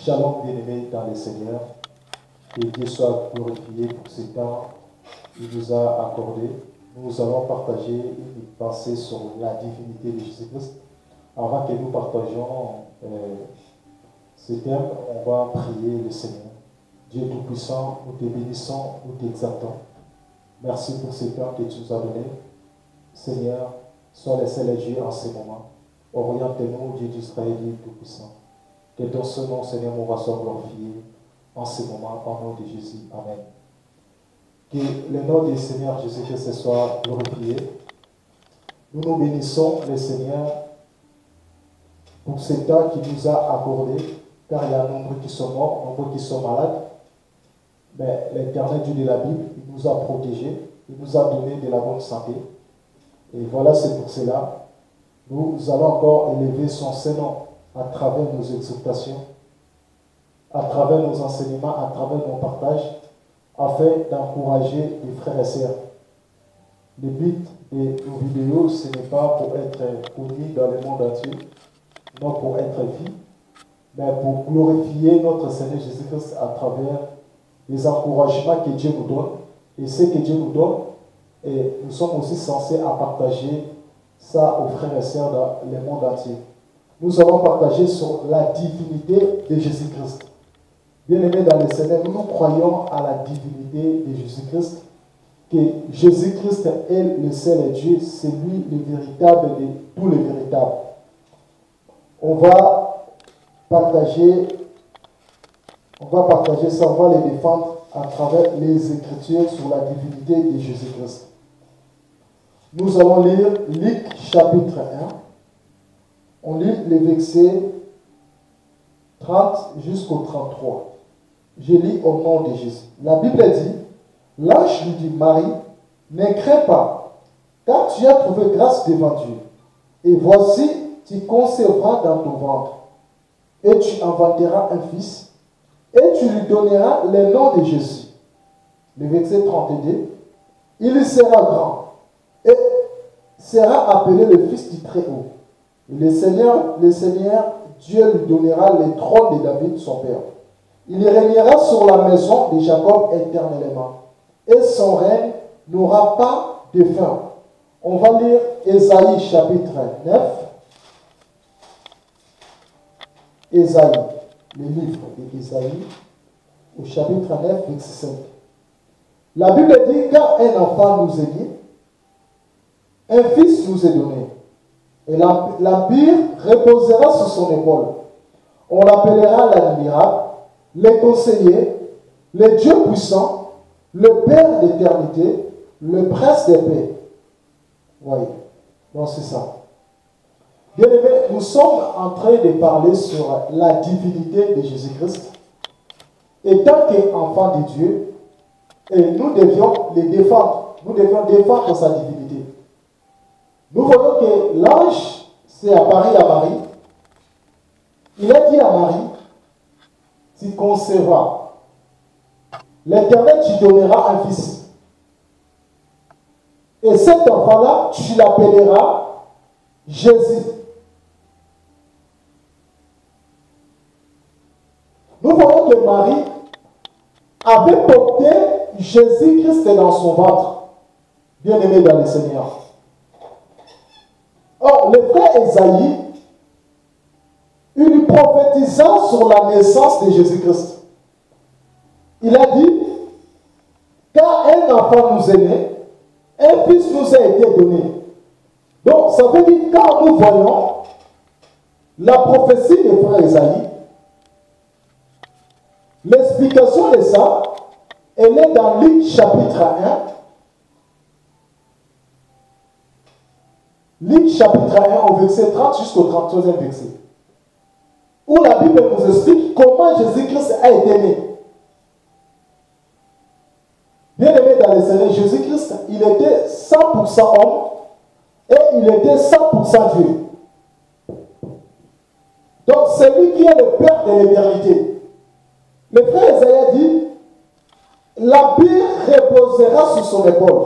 Shalom bien-aimés dans le Seigneur, que Dieu soit glorifié pour ce temps qu'il nous a accordé. Nous allons partager une pensée sur la divinité de Jésus-Christ. Avant que nous partagions ce thème, on va prier le Seigneur. Dieu Tout-Puissant, nous te bénissons, nous t'exaltons. Merci pour ce temps que tu nous as donné. Seigneur, sois le seul Dieu en ce moment. Oriente-nous, Dieu d'Israël, Dieu Tout-Puissant. Que dans ce nom, Seigneur, mon roi soit glorifié en ce moment, au nom de Jésus. Amen. Que le nom du Seigneur Jésus-Christ soit glorifié. Nous nous bénissons, le Seigneur, pour ce temps qu'il nous a accordé, car il y a nombreux qui sont morts, nombreux qui sont malades. Mais l'Éternel Dieu de la Bible, il nous a protégés, il nous a donné de la bonne santé. Et voilà, c'est pour cela, nous allons encore élever son Saint-Nom à travers nos exhortations, à travers nos enseignements, à travers nos partages, afin d'encourager les frères et sœurs. Le but de nos vidéos, ce n'est pas pour être connu dans le monde entier, non pour être vu, mais pour glorifier notre Seigneur Jésus-Christ à travers les encouragements que Dieu nous donne. Et ce que Dieu nous donne, et nous sommes aussi censés à partager ça aux frères et sœurs dans le monde entier. Nous allons partager sur la divinité de Jésus-Christ. Bien-aimés dans le Seigneur, nous croyons à la divinité de Jésus-Christ, que Jésus-Christ est le seul Dieu, c'est lui le véritable de tous les véritables. On va partager ça, on va les défendre à travers les Écritures sur la divinité de Jésus-Christ. Nous allons lire Luc chapitre 1. On lit les versets 30 jusqu'au 33. Je lis au nom de Jésus. La Bible dit, l'ange lui dit, Marie, ne crains pas, car tu as trouvé grâce devant Dieu. Et voici, tu concevras dans ton ventre, et tu enfanteras un fils, et tu lui donneras le nom de Jésus. Le verset 32, il sera grand, et sera appelé le Fils du Très-Haut. Le Seigneur, Dieu lui donnera le trône de David, son père. Il régnera sur la maison de Jacob éternellement. Et son règne n'aura pas de fin. On va lire Ésaïe chapitre 9. Ésaïe, le livre d'Ésaïe, au chapitre 9, verset 5. La Bible dit, car un enfant nous est né, un fils nous est donné. Et l'empire reposera sur son épaule. On l'appellera l'admirable, le conseiller, le Dieu puissant, le Père d'éternité, le Prince des paix. Voyez, donc c'est ça. Bien aimés, nous sommes en train de parler sur la divinité de Jésus-Christ. Et tant qu'enfant de Dieu, et nous devions les défendre. Nous devions défendre sa divinité. Nous voyons que l'ange s'est apparu à Marie. Il a dit à Marie, tu concevras. L'Éternel, tu donneras un fils. Et cet enfant-là, tu l'appelleras Jésus. Nous voyons que Marie avait porté Jésus-Christ dans son ventre. Bien-aimé dans le Seigneur. Or, le frère Ésaïe, il prophétisa sur la naissance de Jésus-Christ. Il a dit, car un enfant nous est né, un fils nous a été donné. Donc, ça veut dire, quand nous voyons la prophétie du frère Ésaïe, l'explication de ça, elle est dans Luc chapitre 1. Luc chapitre 1 au verset 30 jusqu'au 33e verset. Où la Bible nous explique comment Jésus-Christ a été né. Bien aimé dans le Seigneur, Jésus-Christ, il était 100% homme et il était 100% Dieu. Donc c'est lui qui est le Père de l'éternité. Le frère Isaïe dit, l'empire reposera sur son épaule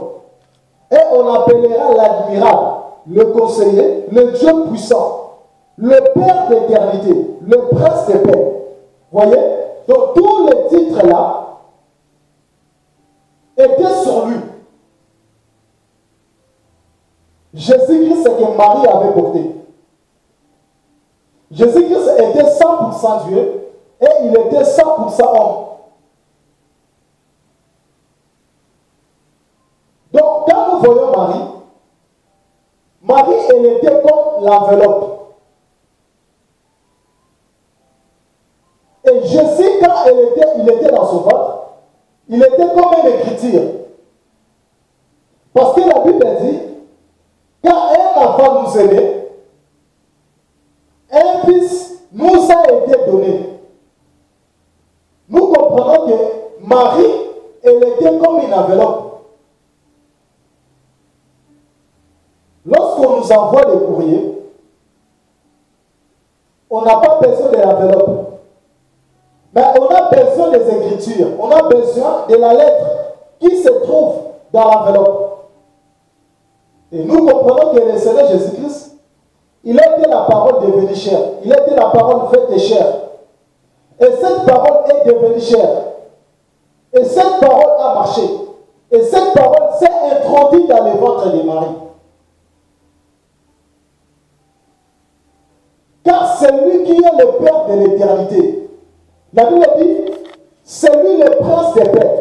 et on appellera l'admirable, le conseiller, le Dieu puissant, le Père d'éternité, le Prince des paix. Voyez? Donc tous les titres là étaient sur lui. Jésus-Christ, c'est que Marie avait porté. Jésus-Christ était 100% Dieu et il était 100% homme. Donc, quand nous voyons Marie, Marie, elle était comme l'enveloppe. Et Jésus, quand il était dans son ventre, il était comme une écriture. Parce que la Bible dit, quand un enfant nous est né, un fils nous a été donné. Nous comprenons que Marie, elle était comme une enveloppe. Lorsqu'on nous envoie des courriers, on n'a pas besoin de l'enveloppe. Mais on a besoin des écritures. On a besoin de la lettre qui se trouve dans l'enveloppe. Et nous comprenons que le Seigneur Jésus-Christ, il a été la parole devenue chair. Il a été la parole faite chair. Et cette parole est devenue chair. Et cette parole a marché. Et cette parole s'est introduite dans le ventre de Marie. Car c'est lui qui est le Père de l'éternité. La Bible dit, c'est lui le prince des pères.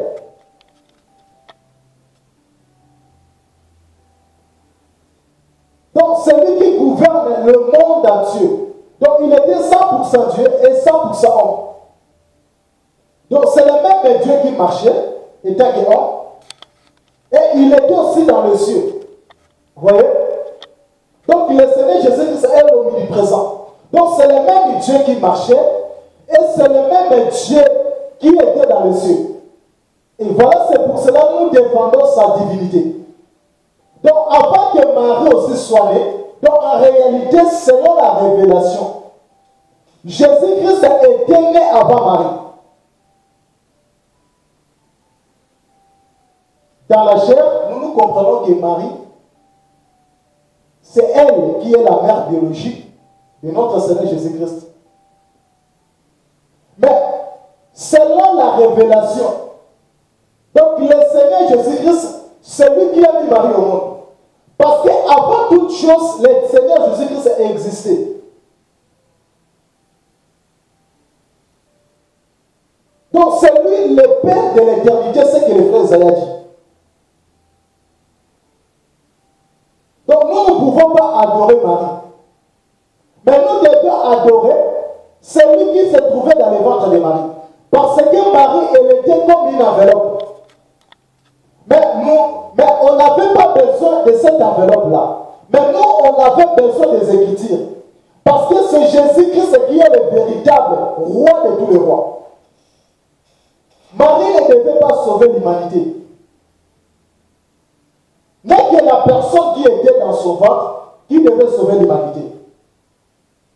Donc c'est lui qui gouverne le monde entier. Donc il était 100% Dieu et 100% homme. Donc c'est le même Dieu qui marchait, étant que homme, et il était aussi dans le ciel. Vous voyez? Donc le Seigneur Jésus-Christ est omniprésent. Donc c'est le même Dieu qui marchait et c'est le même Dieu qui était dans le ciel. Et voilà, c'est pour cela que nous défendons sa divinité. Donc avant que Marie aussi soit née, donc en réalité, selon la révélation, Jésus-Christ était né avant Marie. Dans la chair, nous comprenons que Marie, c'est elle qui est la mère biologique de notre Seigneur Jésus-Christ. Mais selon la révélation, donc le Seigneur Jésus-Christ, c'est lui qui a mis Marie au monde. Parce qu'avant toute chose, le Seigneur Jésus-Christ existait. Donc c'est lui le Père de l'éternité, c'est ce que le frère Isaïe dit. Donc nous ne pouvons pas adorer Marie. Mais nous devons adorer celui qui se trouvait dans le ventre de Marie. Parce que Marie, elle était comme une enveloppe. Mais on n'avait pas besoin de cette enveloppe-là. Mais nous, on avait besoin des Écritures. Parce que c'est Jésus-Christ qui est le véritable roi de tous les rois. Marie ne devait pas sauver l'humanité. Mais que la personne qui était dans son ventre, qui devait sauver l'humanité.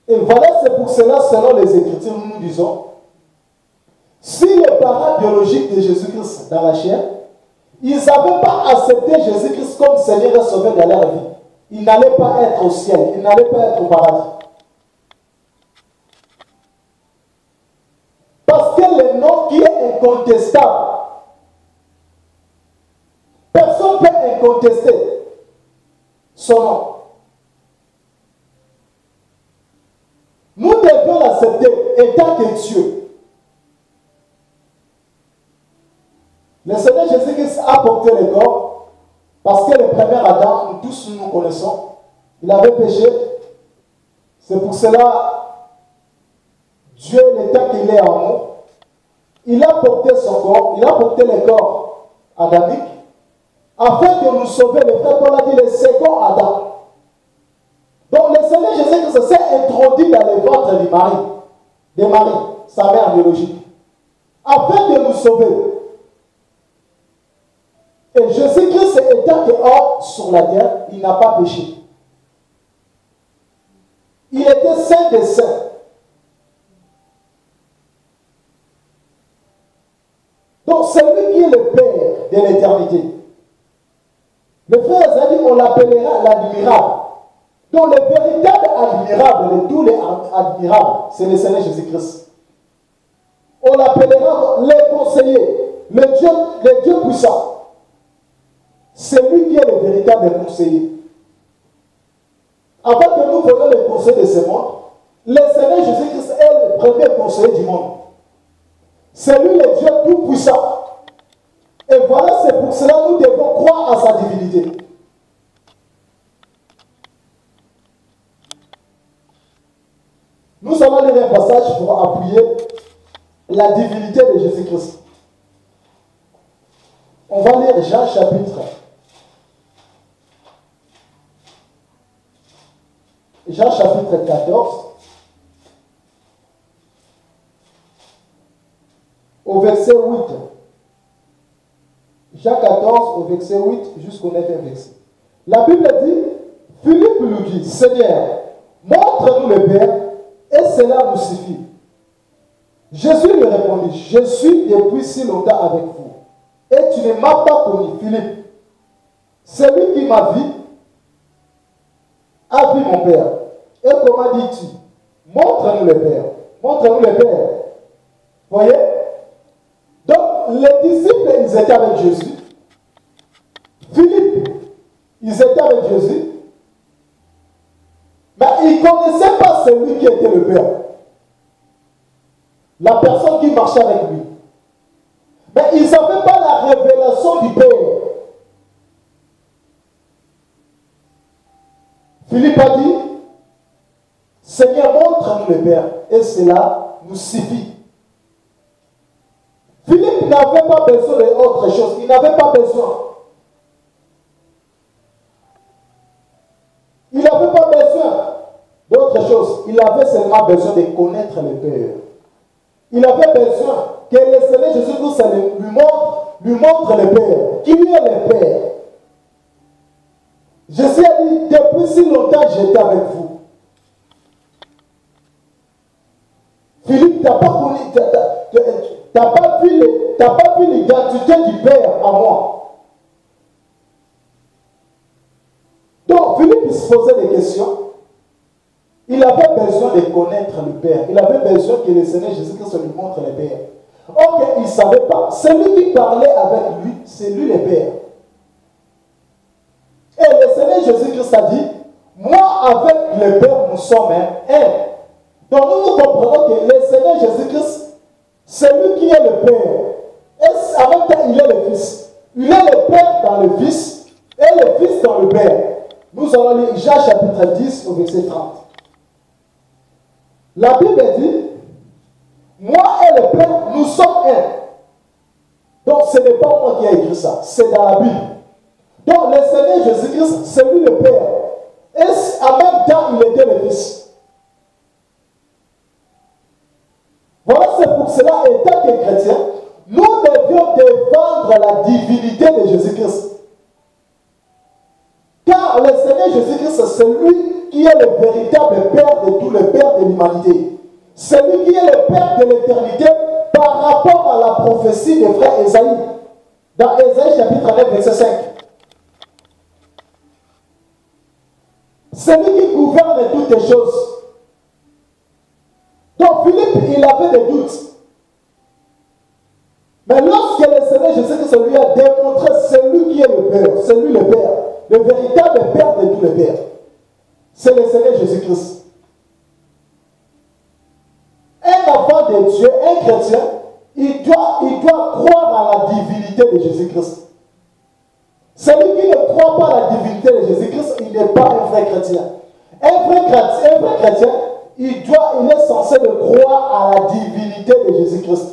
Et voilà, c'est pour cela, selon les Écritures, nous disons, si les parents biologiques de Jésus-Christ dans la chair, ils n'avaient pas accepté Jésus-Christ comme Seigneur et Sauveur de leur vie, ils n'allaient pas être au ciel, ils n'allaient pas être au paradis. Parce que le nom qui est incontestable, personne ne peut incontester son nom. Nous devons l'accepter étant que Dieu. Le Seigneur Jésus-Christ a porté le corps parce que le premier Adam, nous tous nous connaissons, il avait péché. C'est pour cela, Dieu, le temps qu'il est en nous, il a porté son corps, il a porté le corps adamique, afin de nous sauver. Le frère Paul a dit le second Adam. Donc le Seigneur Jésus-Christ s'est introduit dans le ventre de Marie, sa mère biologique, afin de nous sauver. Et Jésus-Christ étant hors sur la terre, il n'a pas péché. Il était saint des saints. Donc c'est lui qui est le Père de l'éternité. Le frère a dit, on l'appellera l'admirable. Donc le véritable admirable de tous les admirables, c'est le Seigneur Jésus-Christ. On l'appellera les conseillers, le Dieu puissant. C'est lui qui est le véritable conseiller. Avant que nous voyions le conseil de ce monde, le Seigneur Jésus-Christ est le premier conseiller du monde. C'est lui le Dieu tout-puissant. Et voilà, c'est pour cela que nous devons croire à sa divinité. Nous allons lire un passage pour appuyer la divinité de Jésus-Christ. On va lire Jean chapitre 14, au verset 8. Jean 14, au verset 8 jusqu'au 9e verset. La Bible dit, Philippe lui dit, Seigneur, montre-nous le Père, et cela nous suffit. Jésus lui répondit, je suis depuis si longtemps avec vous, et tu ne m'as pas connu, Philippe. Celui qui m'a vu a vu mon Père. Et comment dis-tu? Montre-nous le Père. Montre-nous le Père. Voyez? Donc, les disciples, ils étaient avec Jésus. Philippe, ils étaient avec Jésus. Mais ils ne connaissaient pas celui qui était le Père. La personne qui marchait avec lui. Mais ils n'avaient pas la révélation du Père. Philippe a dit, Seigneur, montre-nous le Père, et cela nous suffit. Philippe n'avait pas besoin d'autre chose, il n'avait pas besoin. Il n'avait pas besoin d'autre chose, il avait seulement besoin de connaître le Père. Il avait besoin que le Seigneur Jésus-Christ lui montre le Père. Qui est le Père? Jésus a dit, depuis si longtemps j'étais avec vous. Philippe, tu n'as pas vu l'identité du Père à moi. Donc Philippe il se posait des questions. Il avait besoin de connaître le Père. Il avait besoin que le Seigneur Jésus-Christ lui montre le Père. Ok, il ne savait pas. Celui qui parlait avec lui, c'est lui le Père. Et le Seigneur Jésus-Christ a dit, moi avec le Père, nous sommes un. Donc nous comprenons que le Seigneur Jésus-Christ, c'est lui qui est le Père. Et en même temps, il est le Fils. Il est le Père dans le Fils et le Fils dans le Père. Nous allons lire Jean chapitre 10 au verset 30. La Bible dit, moi et le Père, nous sommes un. Donc ce n'est pas moi qui ai écrit ça, c'est dans la Bible. Donc le Seigneur Jésus-Christ, c'est lui le Père. Et en même temps, il était le Fils. Voilà, c'est pour cela, étant que chrétiens, nous devions défendre la divinité de Jésus-Christ. Car le Seigneur Jésus-Christ, c'est lui qui est le véritable Père de tous les pères de l'humanité. C'est lui qui est le Père de l'éternité par rapport à la prophétie des frères Ésaïe. Dans Ésaïe chapitre 9, verset 5. C'est lui qui gouverne toutes les choses. Donc Philippe, il avait des doutes. Mais lorsque le Seigneur Jésus-Christ lui a démontré, c'est lui qui est le Père, c'est lui le Père, le véritable Père de tous les pères. C'est le Seigneur Jésus-Christ. Un enfant de Dieu, un chrétien, il doit croire à la divinité de Jésus-Christ. Celui qui ne croit pas à la divinité de Jésus-Christ, il n'est pas un vrai chrétien. Un vrai chrétien, il est censé de croire à la divinité de Jésus-Christ.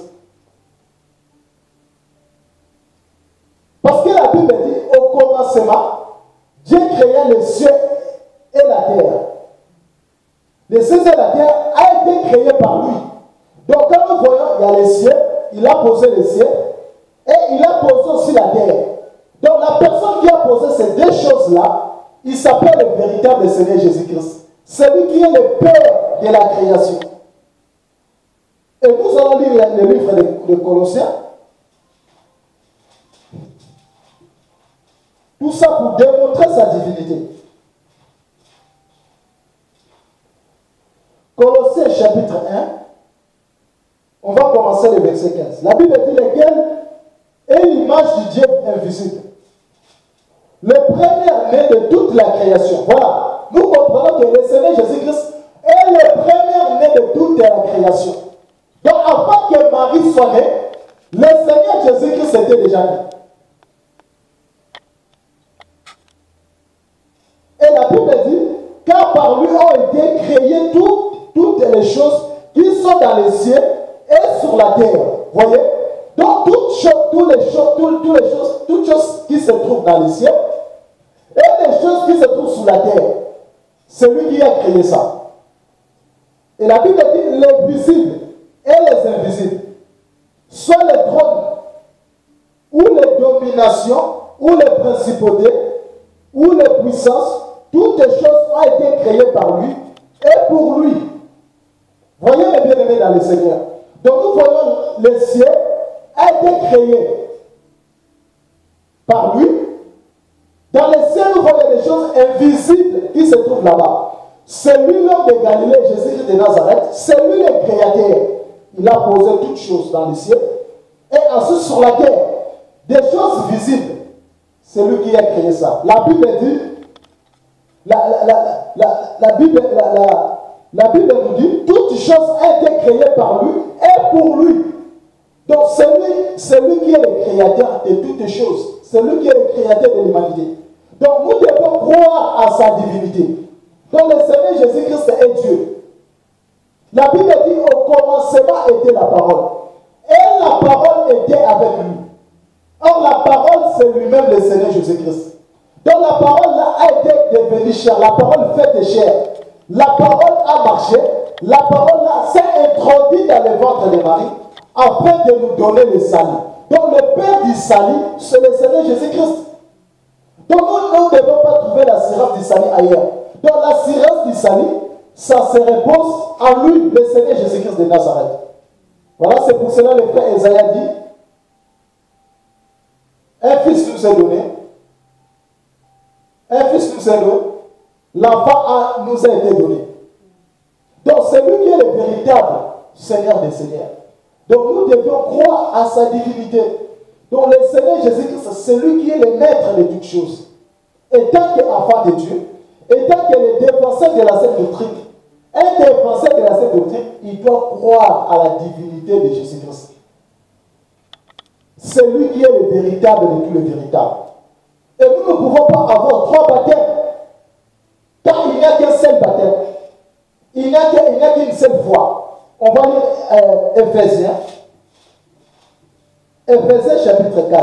Parce que la Bible dit, au commencement, Dieu créa les cieux et la terre. Les cieux et la terre a été créés par lui. Donc quand nous voyons, il y a les cieux, il a posé les cieux, et il a posé aussi la terre. Donc la personne qui a posé ces deux choses-là, il s'appelle le véritable Seigneur Jésus-Christ. C'est lui qui est le Père de la création. Et nous allons lire le livre de Colossiens. Tout ça pour démontrer sa divinité. Colossiens chapitre 1. On va commencer commencer le verset 15. La Bible dit lequel est l'image du Dieu invisible. Le premier-né de toute la création. Voilà. Nous comprenons que le Seigneur Jésus-Christ est le premier-né de toute la création. Donc avant que Marie soit née, le Seigneur Jésus-Christ était déjà né. Et la Bible dit, car par lui ont été créées toutes les choses qui sont dans les cieux et sur la terre. Voyez? Donc toutes choses qui se trouvent dans les cieux et les choses qui se trouvent sous la terre. C'est lui qui a créé ça. Et la Bible dit les visibles et les invisibles, soit les trônes, ou les dominations, ou les principautés, ou les puissances, toutes les choses ont été créées par lui et pour lui. Voyez les bien-aimés dans le Seigneur. Donc nous voyons le ciel a été créé par lui. Dans le ciel, nous voyons des choses invisibles qui se trouvent là-bas. C'est lui l'homme de Galilée, Jésus-Christ de Nazareth. C'est lui le créateur. Il a posé toutes choses dans le ciel. Et ensuite sur la terre, des choses visibles. C'est lui qui a créé ça. La Bible dit, la Bible nous dit, toutes choses ont été créées par lui et pour lui. Donc c'est lui qui est le créateur de toutes choses. C'est lui qui est le créateur de l'humanité. Donc nous devons croire à sa divinité. Donc le Seigneur Jésus-Christ est Dieu. La Bible dit au commencement était la parole. Et la parole était avec lui. Or la parole c'est lui-même le Seigneur Jésus-Christ. Donc la parole là a été devenue chair. La parole faite chair. La parole a marché. La parole là s'est introduite dans le ventre de Marie afin de nous donner le salut. Donc le Père du salut, c'est le Seigneur Jésus-Christ. Donc nous ne devons pas trouver l'assurance du salut ailleurs. Donc l'assurance du salut, ça se repose en lui, le Seigneur Jésus-Christ de Nazareth. Voilà, c'est pour cela que le frère Esaïe dit, un fils nous est donné, un fils nous est donné, l'enfant nous a été donné. Donc c'est lui qui est le véritable Seigneur des Seigneurs. Donc nous devons croire à sa divinité. Donc le Seigneur Jésus-Christ, c'est lui qui est le maître de toutes choses. Et tant qu'enfant de Dieu, et tant que le défenseur de la sainte doctrine, un défenseur de la sainte doctrine, il doit croire à la divinité de Jésus-Christ. C'est lui qui est le véritable de tous les véritables. Et nous ne pouvons pas avoir trois baptêmes, car il n'y a qu'un seul baptême. Il n'y a qu'une seule foi. On va lire Éphésiens. Éphésiens chapitre 4.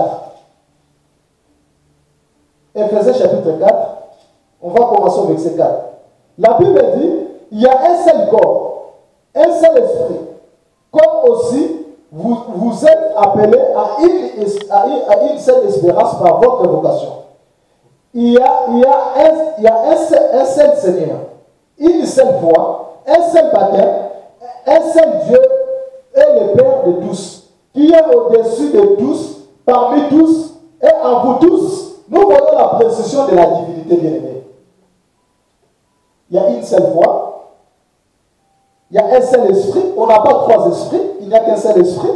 Éphésiens chapitre 4. On va commencer au verset 4. La Bible dit, il y a un seul corps, un seul esprit. Comme aussi, vous êtes appelés à une seule espérance par votre vocation. Il y a un seul Seigneur, une seule foi, un seul baptême, un seul Dieu et le Père de tous, qui est au-dessus de tous, parmi tous et en vous tous. Nous voyons la précision de la divinité bien-aimée. Il y a une seule foi, il y a un seul esprit, on n'a pas trois esprits, il n'y a qu'un seul esprit.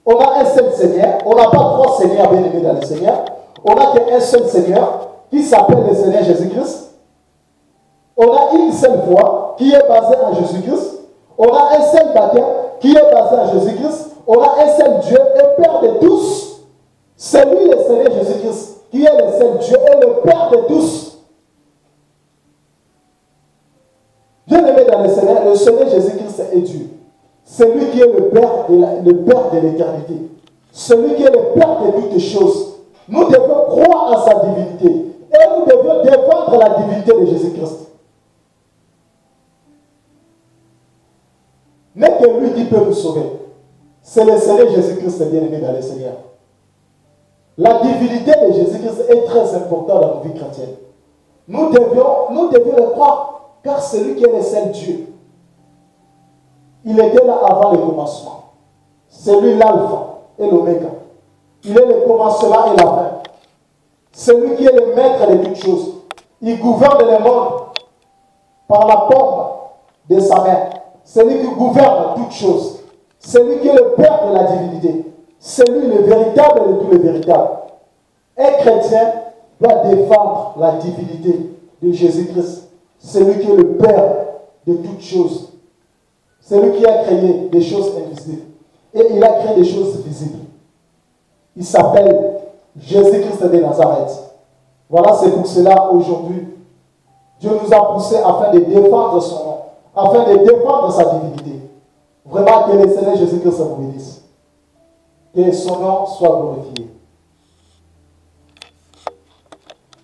On a un seul Seigneur, on n'a pas trois Seigneurs bien-aimés dans le Seigneur, on n'a qu'un seul Seigneur qui s'appelle le Seigneur Jésus-Christ. On a une seule foi qui est basée en Jésus-Christ. On a un seul baptême qui est basé en Jésus-Christ. On a un seul Dieu et Père de tous. C'est lui le Seigneur Jésus-Christ qui est le seul Dieu et le Père de tous. Bien-aimé dans le Seigneur Jésus-Christ est Dieu. C'est lui qui est le Père de l'éternité. Celui qui est le Père de toutes choses. Nous devons croire à sa divinité. Et nous devons défendre la divinité de Jésus-Christ. N'est que lui qui peut nous sauver. C'est le Seigneur Jésus-Christ bien-aimé dans le Seigneur. La divinité de Jésus-Christ est très importante dans nos vies chrétiennes. Nous devions le croire, car c'est lui qui est le seul Dieu. Il était là avant le commencement. C'est lui l'alpha et l'oméga. Il est le commencement et la fin. C'est lui qui est le maître de toutes choses. Il gouverne le monde par la paume de sa main. C'est lui qui gouverne toutes choses. C'est lui qui est le Père de la divinité. C'est lui le véritable de tous les véritables. Un chrétien doit défendre la divinité de Jésus-Christ. C'est lui qui est le Père de toutes choses. C'est lui qui a créé des choses invisibles. Et il a créé des choses visibles. Il s'appelle Jésus-Christ de Nazareth. Voilà, c'est pour cela aujourd'hui, Dieu nous a poussés afin de défendre son nom, afin de défendre sa divinité. Vraiment, que le Seigneur Jésus-Christ vous bénisse. Que son nom soit glorifié.